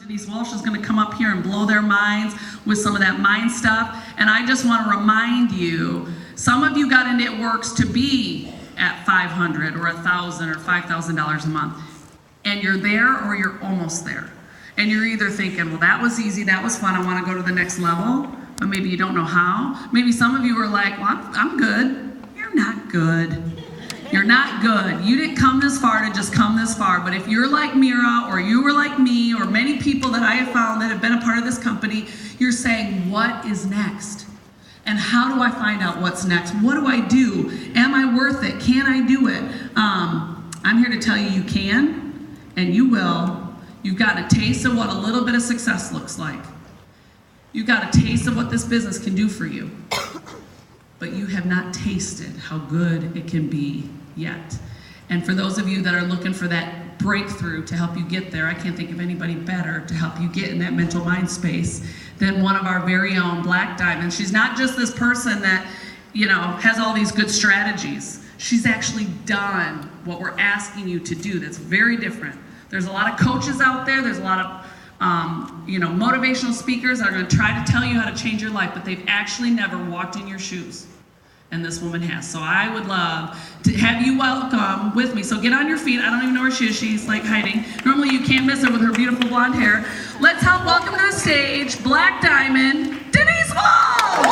Denise Walsh is going to come up here and blow their minds with some of that mind stuff. And I just want to remind you, some of you got into It Works to be at $500 or $1,000 or $5,000 a month. And you're there or you're almost there. And you're either thinking, well, that was easy, that was fun, I want to go to the next level. But maybe you don't know how. Maybe some of you are like, well, I'm good. You're not good. You're not good. You didn't come this far to just come this far. But if you're like Mira, or you were like me, or many people that I have found that have been a part of this company, you're saying, what is next? And how do I find out what's next? What do I do? Am I worth it? Can I do it? I'm here to tell you, you can, and you will. You've got a taste of what a little bit of success looks like. You've got a taste of what this business can do for you. But you have not tasted how good it can be yet. And for those of you that are looking for that breakthrough to help you get there, I can't think of anybody better to help you get in that mental mind space than one of our very own Black Diamonds. She's not just this person that, has all these good strategies. She's actually done what we're asking you to do. That's very different. There's a lot of coaches out there. There's a lot of motivational speakers that are going to try to tell you how to change your life, but they've actually never walked in your shoes. And this woman has. So I would love to have you welcome with me. So get on your feet. I don't even know where she is. She's like hiding. Normally you can't miss her with her beautiful blonde hair. Let's help welcome to the stage Black Diamond, Denise Walsh!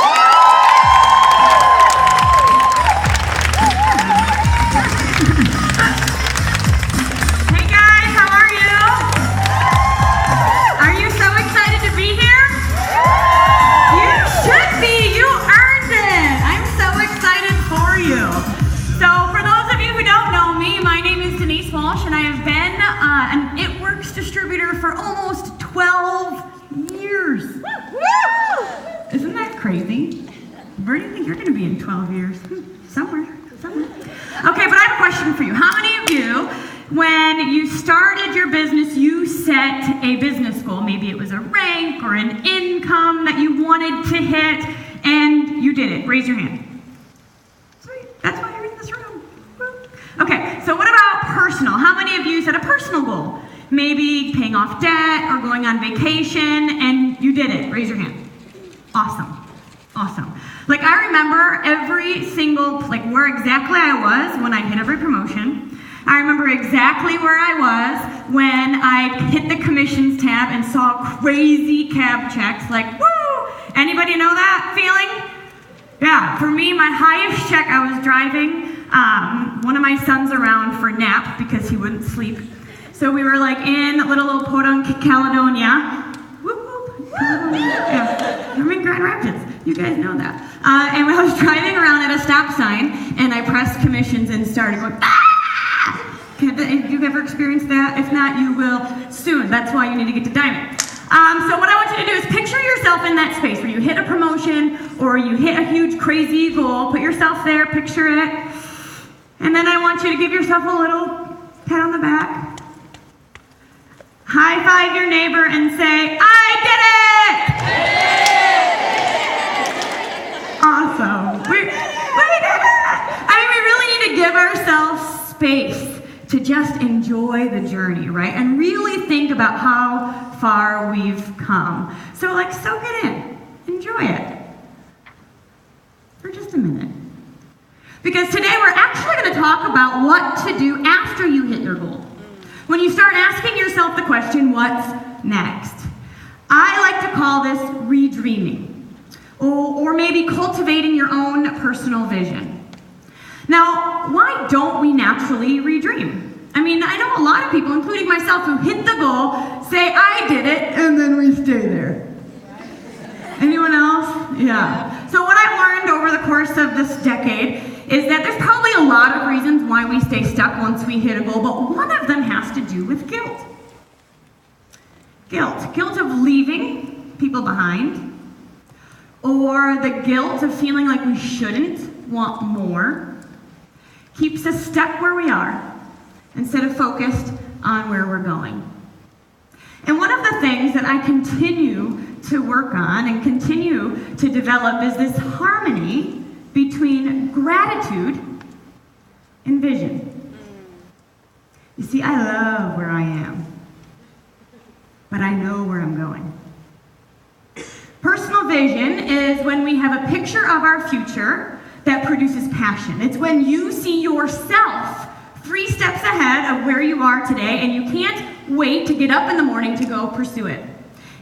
And I have been an It Works distributor for almost 12 years. Isn't that crazy? Where do you think you're going to be in 12 years? Somewhere. Okay, but I have a question for you. How many of you, when you started your business, you set a business goal? Maybe it was a rank or an income that you wanted to hit, and you did it. Raise your hand. Sweet. That's why you're in this room. Okay, so what about personal? How many of you set a personal goal? Maybe paying off debt or going on vacation, and you did it. Raise your hand. Awesome. Like, I remember every single, where exactly I was when I hit every promotion. I remember exactly where I was when I hit the commissions tab and saw crazy cab checks, woo! Anybody know that feeling? Yeah, for me, my highest check, I was driving one of my sons around for nap because he wouldn't sleep. So we were in little Podunk, Caledonia. Whoop, whoop. Yeah. I'm in Grand Rapids. You guys know that. And I was driving around at a stop sign, and I pressed commissions and started going, ah! Have you ever experienced that? If not, you will soon. That's why you need to get to Diamond. So what I want you to do is picture yourself in that space where you hit a promotion or you hit a huge, crazy goal. Put yourself there, picture it. And then I want you to give yourself a little pat on the back. High five your neighbor and say, I did it! Awesome. We did it! We really need to give ourselves space to just enjoy the journey, right? And really think about how far we've come. So soak it in. Enjoy it. For just a minute. Because today we're actually going to talk about what to do after you hit your goal. When you start asking yourself the question, what's next? I like to call this redreaming, or maybe cultivating your own personal vision. Now, why don't we naturally redream? I know a lot of people, including myself, who hit the goal, say, I did it, and then we stay there. Anyone else? Yeah. So what I've learned over the course of this decade is that there's probably a lot of reasons why we stay stuck once we hit a goal, but one of them has to do with guilt. Guilt of leaving people behind, or the guilt of feeling like we shouldn't want more, keeps us stuck where we are instead of focused on where we're going. And one of the things that I continue to work on and continue to develop is this harmony between gratitude and vision. You see, I love where I am. but I know where I'm going. Personal vision is when we have a picture of our future that produces passion. It's when you see yourself 3 steps ahead of where you are today, and you can't wait to get up in the morning to go pursue it.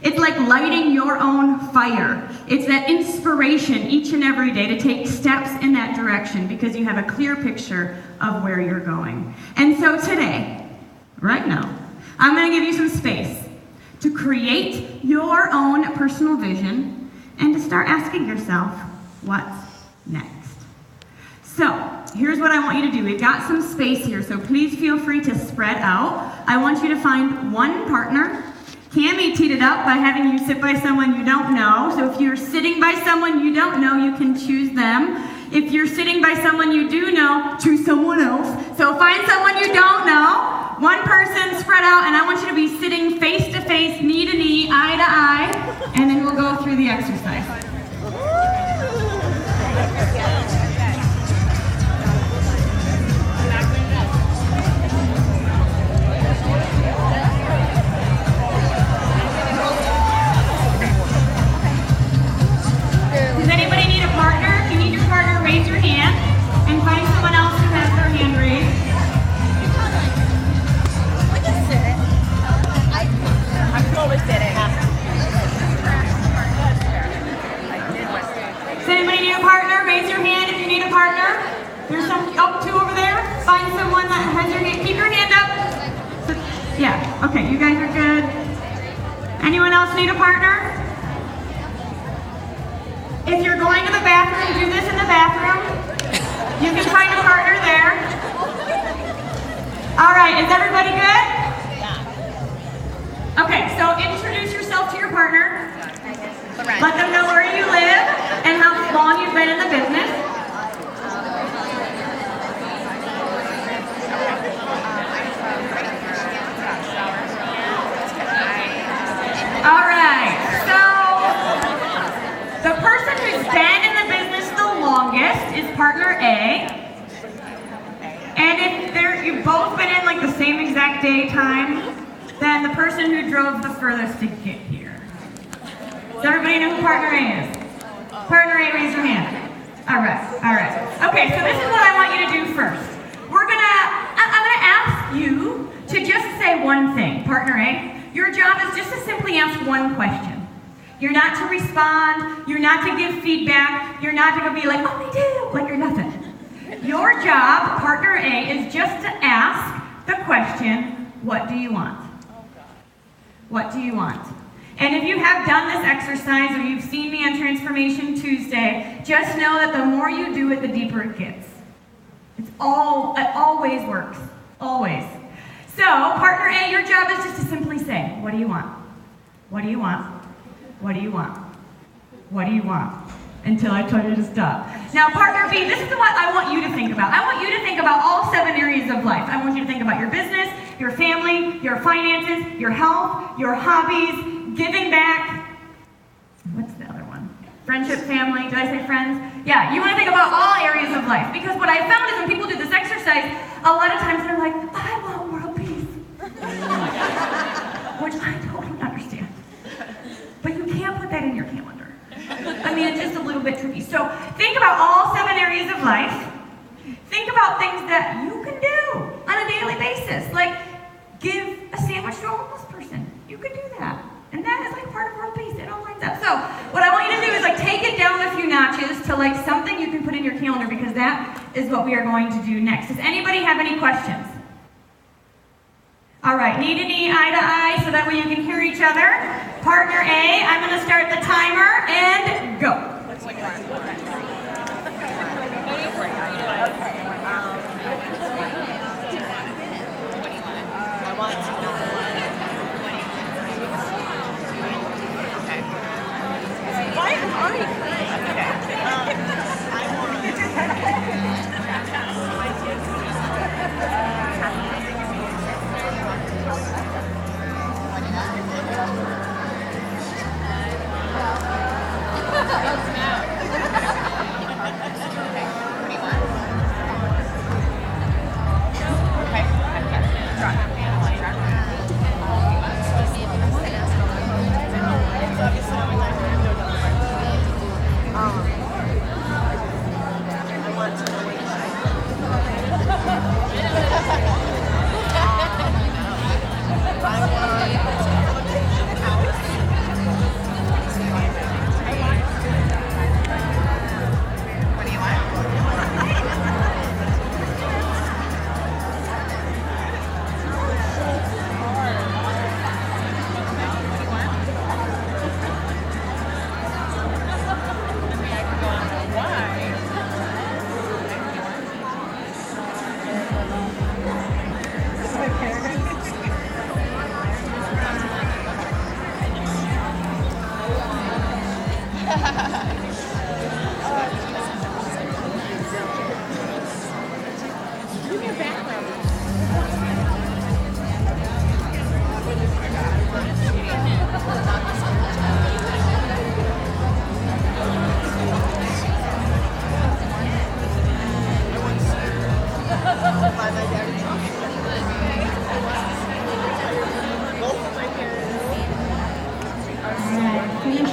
It's like lighting your own fire. It's that inspiration each and every day to take steps in that direction because you have a clear picture of where you're going. And so today, right now, I'm going to give you some space to create your own personal vision and to start asking yourself, what's next? So, here's what I want you to do. We've got some space here, so please feel free to spread out. I want you to find one partner. Cami teed it up by having you sit by someone you don't know. So if you're sitting by someone you don't know, you can choose them. If you're sitting by someone you do know, choose someone else. So find someone you don't know, one person spread out, and I want you to be sitting face to face, knee to knee, eye to eye, and then we'll go through the exercise. Does anybody need a partner? If you need your partner, raise your hand and find someone else who has their hand raised. I totally did it. Does anybody need a partner? Raise your hand if you need a partner. There's some, two over there. Find someone that has your hand. Keep your hand up. Yeah, okay, you guys are good. Anyone else need a partner? If you're going to the bathroom, do this in the bathroom. You can find a partner there. All right, is everybody good? Okay, so introduce yourself to your partner. Let them know where you live and how long you've been in the business. All right, so the person who's been in the business the longest is partner A. And if you've both been in like the same exact day time, then the person who drove the furthest to get here. Does everybody know who partner A is? Partner A, raise your hand. All right. Okay, so this is what I want you to do first. I'm gonna ask you to just say one thing. Partner A, your job is just to simply ask one question. You're not to respond, you're not to give feedback, you're not to go be like, oh, we do, like you're nothing. Your job, partner A, is just to ask the question, what do you want? What do you want? And if you have done this exercise or you've seen me on Transformation Tuesday, just know that the more you do it, the deeper it gets. It always works, always. So, partner A, your job is just to simply say, what do you want? What do you want? What do you want? What do you want? Until I tell you to stop. Now, partner B, this is what I want you to think about. I want you to think about all 7 areas of life. I want you to think about your business, your family, your finances, your health, your hobbies, giving back. What's the other one? Friendship, family. Did I say friends? Yeah, you want to think about all areas of life. Because what I found is when people do this exercise, a lot of times they're like, I want world peace. Which I totally understand. But you can't put that in your calendar. I mean, it's just a little bit tricky. So think about all 7 areas of life. Think about things that you can do on a daily basis. Like give a sandwich to a homeless person. You can do that. And that is like part of world peace. It all lines up. So what I want you to do is like take it down a few notches to like something you can put in your calendar because that is what we are going to do next. Does anybody have any questions? All right, knee to knee, eye to eye, so that way you can hear each other. Partner A, I'm going to start the timer and go.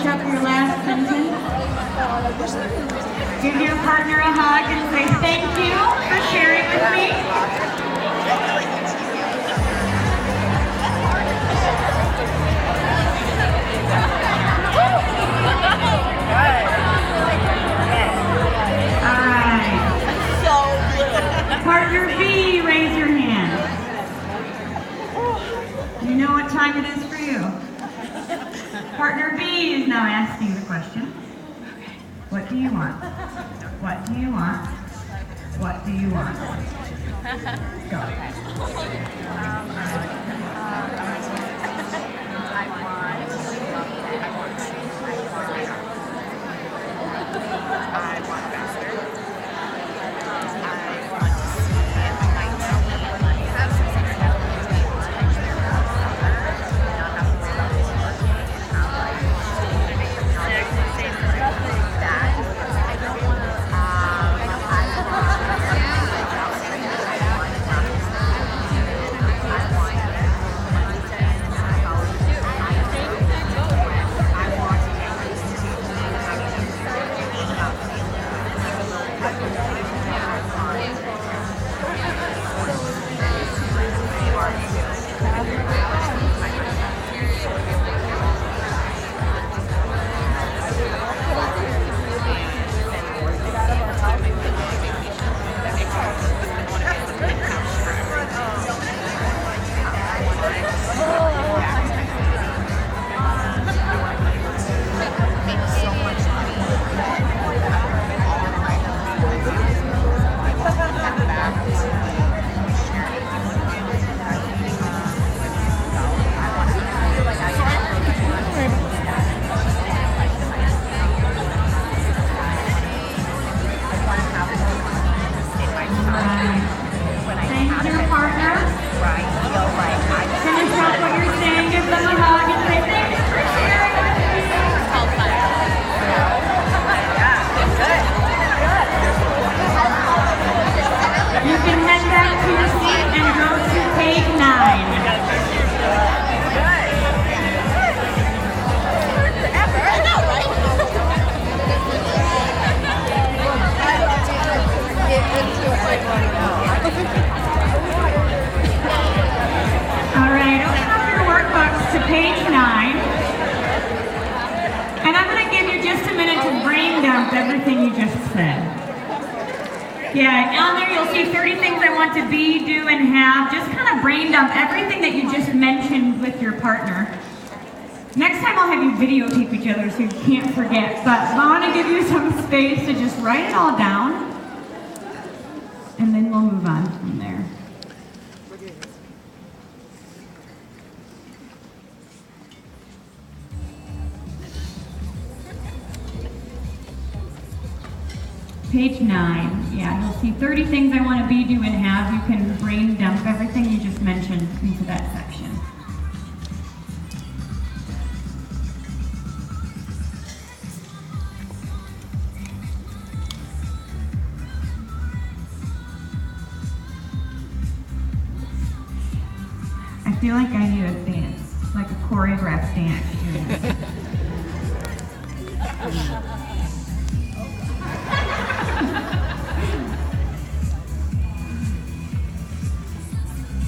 finish up your last sentence. Give your partner a hug and say thank you for sharing with me. All right. Partner B, raise your hand. You know what time it is for you. Partner B is now asking the question. What do you want? What do you want? What do you want? Go. Everything you just said. Yeah, on there you'll see 30 things I want to be, do, and have. Just kind of brain dump everything that you just mentioned with your partner. Next time I'll have you videotape each other so you can't forget, but I want to give you some space to just write it all down, and then we'll move on from there. Page 9, yeah, you'll see 30 things I want to be, do, and have. You can brain dump everything you just mentioned into that section. I feel like I need a dance, like a choreographed dance.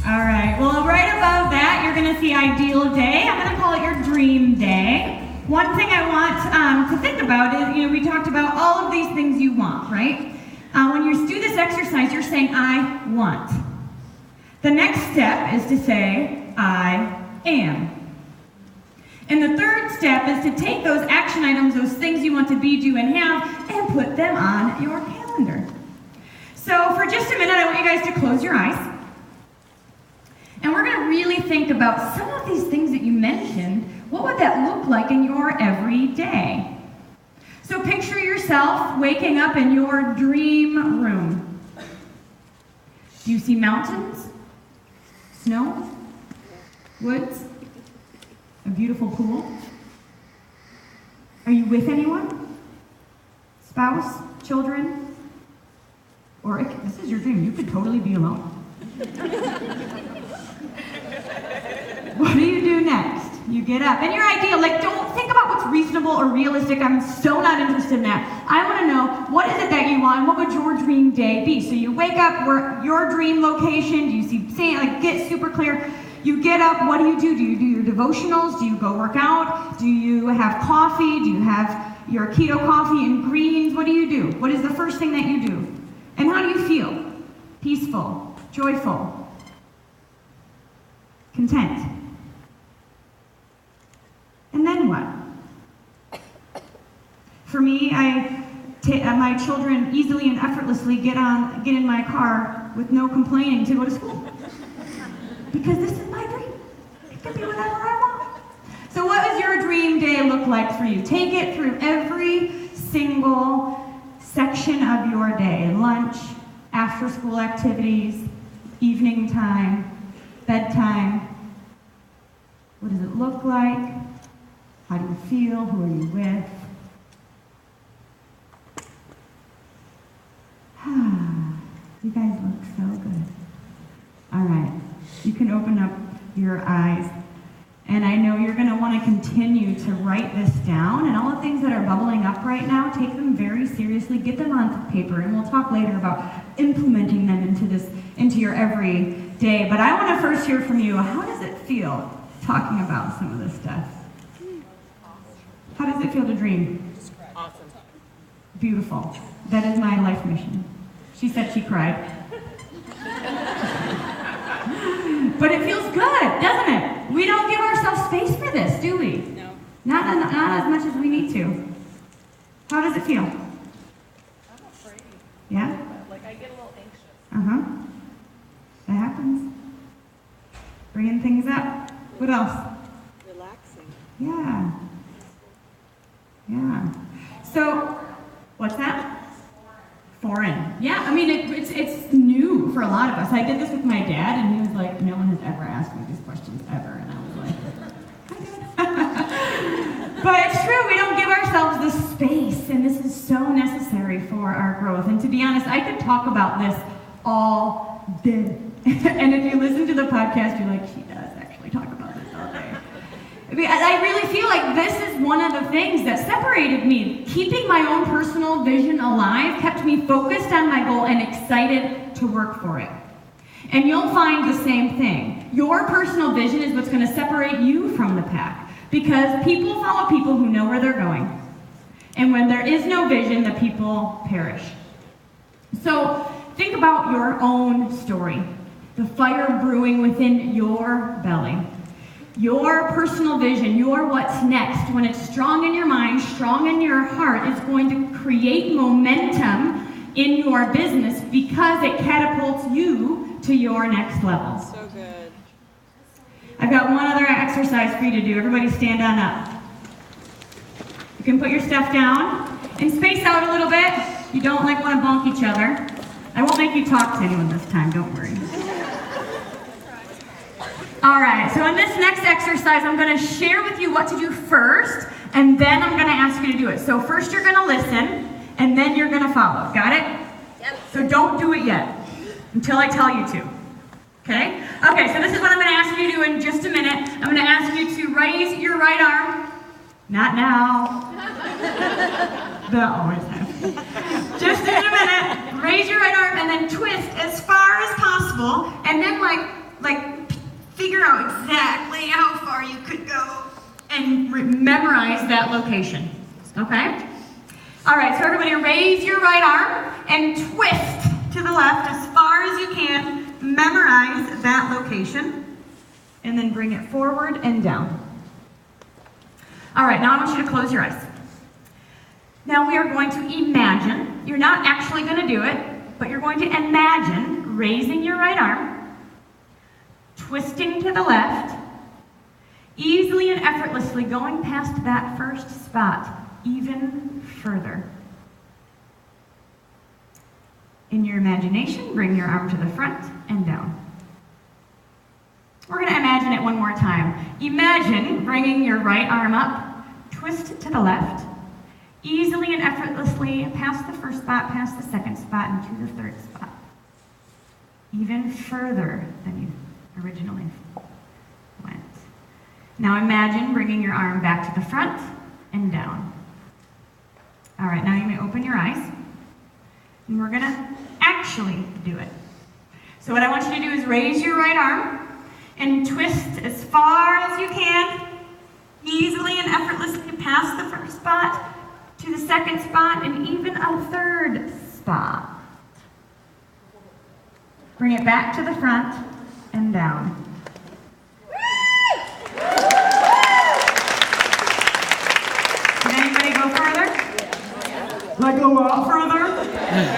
All right, well, right above that, you're going to see ideal day. I'm going to call it your dream day. One thing I want to think about is, we talked about all of these things you want, right? When you do this exercise, you're saying, I want. The next step is to say, I am. And the third step is to take those action items, those things you want to be, do, and have, and put them on your calendar. So for just a minute, I want you guys to close your eyes. And we're going to really think about some of these things that you mentioned. What would that look like in your everyday? So picture yourself waking up in your dream room. Do you see mountains? Snow? Woods? A beautiful pool? Are you with anyone? Spouse? Children? Or this is your dream. You could totally be alone. What do you do next? You get up. And your ideal, like, don't think about what's reasonable or realistic. I'm so not interested in that. I want to know, what is it that you want? What would your dream day be? So you wake up, your dream location, do you see, like, get super clear. You get up, what do? Do you do your devotionals? Do you go work out? Do you have coffee? Do you have your keto coffee and greens? What do you do? What is the first thing that you do? And how do you feel? Peaceful, joyful, content. And then what? For me, my children easily and effortlessly get in my car with no complaining to go to school. Because this is my dream. It can be whatever I want. So what does your dream day look like for you? Take it through every single section of your day. Lunch, after school activities, evening time, bedtime. What does it look like? How do you feel? Who are you with? You guys look so good. All right. You can open up your eyes. And I know you're going to want to continue to write this down. And all the things that are bubbling up right now, take them very seriously. Get them on paper. And we'll talk later about implementing them into your everyday. But I want to first hear from you. How does it feel talking about some of this stuff? How does it feel to dream? Awesome. Beautiful. That is my life mission. She said she cried. But it feels good, doesn't it? We don't give ourselves space for this, do we? No. Not as much as we need to. How does it feel? I'm afraid. Yeah? Like, I get a little anxious. Uh-huh. That happens. Bringing things up. What else? Relaxing. Yeah. Yeah. So, what's that? Foreign. Yeah, I mean, it's new for a lot of us. I did this with my dad, and he was like, no one has ever asked me these questions ever. And I was like, but it's true, we don't give ourselves the space, and this is so necessary for our growth. And to be honest, I could talk about this all day. And if you listen to the podcast, you're like, she does actually talk about this all day. I really feel like this is one of the things that separated me. Keeping my own personal vision alive kept me focused on my goal and excited to work for it. And you'll find the same thing. Your personal vision is what's going to separate you from the pack. Because people follow people who know where they're going. And when there is no vision, the people perish. So think about your own story. The fire brewing within your belly. Your personal vision, your what's next, when it's strong in your mind, strong in your heart, is going to create momentum in your business because it catapults you to your next level. So good. I've got one other exercise for you to do. Everybody stand on up. You can put your stuff down and space out a little bit. You don't want to bonk each other. I won't make you talk to anyone this time, don't worry. All right, so in this next exercise, I'm going to share with you what to do first, and then I'm going to ask you to do it. So first you're going to listen, and then you're going to follow. Got it? Yep. So don't do it yet until I tell you to. Okay? Okay, so this is what I'm going to ask you to do in just a minute. I'm going to ask you to raise your right arm. Not now. That always happens. Just in a minute. Raise your right arm, and then twist as far as possible, and then like figure out exactly how far you could go and memorize that location. Okay? All right, so everybody raise your right arm and twist to the left as far as you can. Memorize that location and then bring it forward and down. All right, now I want you to close your eyes. Now we are going to imagine, you're not actually going to do it, but you're going to imagine raising your right arm, twisting to the left, easily and effortlessly going past that first spot even further. In your imagination, bring your arm to the front and down. We're going to imagine it one more time. Imagine bringing your right arm up, twist to the left, easily and effortlessly past the first spot, past the second spot, and to the third spot. Even further than you originally went. Now imagine bringing your arm back to the front and down. All right, now you may open your eyes. And we're gonna actually do it. So what I want you to do is raise your right arm and twist as far as you can, easily and effortlessly past the first spot to the second spot and even a third spot. Bring it back to the front and down. Did anybody go further? Like a lot further?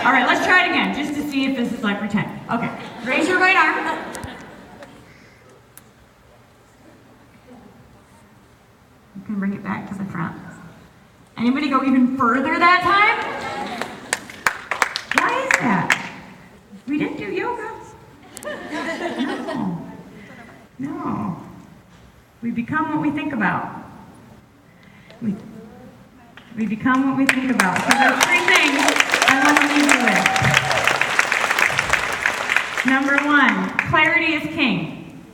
All right, let's try it again, just to see if this is like pretend. Okay, raise your right arm. You can bring it back to the front. Anybody go even further that time? Why is that? We didn't do yoga. No. We become what we think about. We become what we think about. So there are 3 things I want to leave you with. Number 1, clarity is king.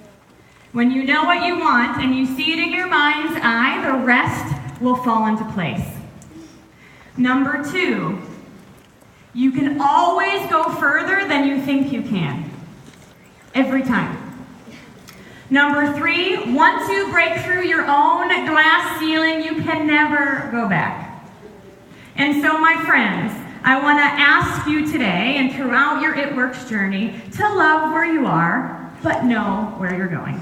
When you know what you want and you see it in your mind's eye, the rest will fall into place. Number 2, you can always go further than you think you can. Every time. Number 3, once you break through your own glass ceiling, you can never go back. And so, my friends, I want to ask you today and throughout your It Works journey to love where you are, but know where you're going.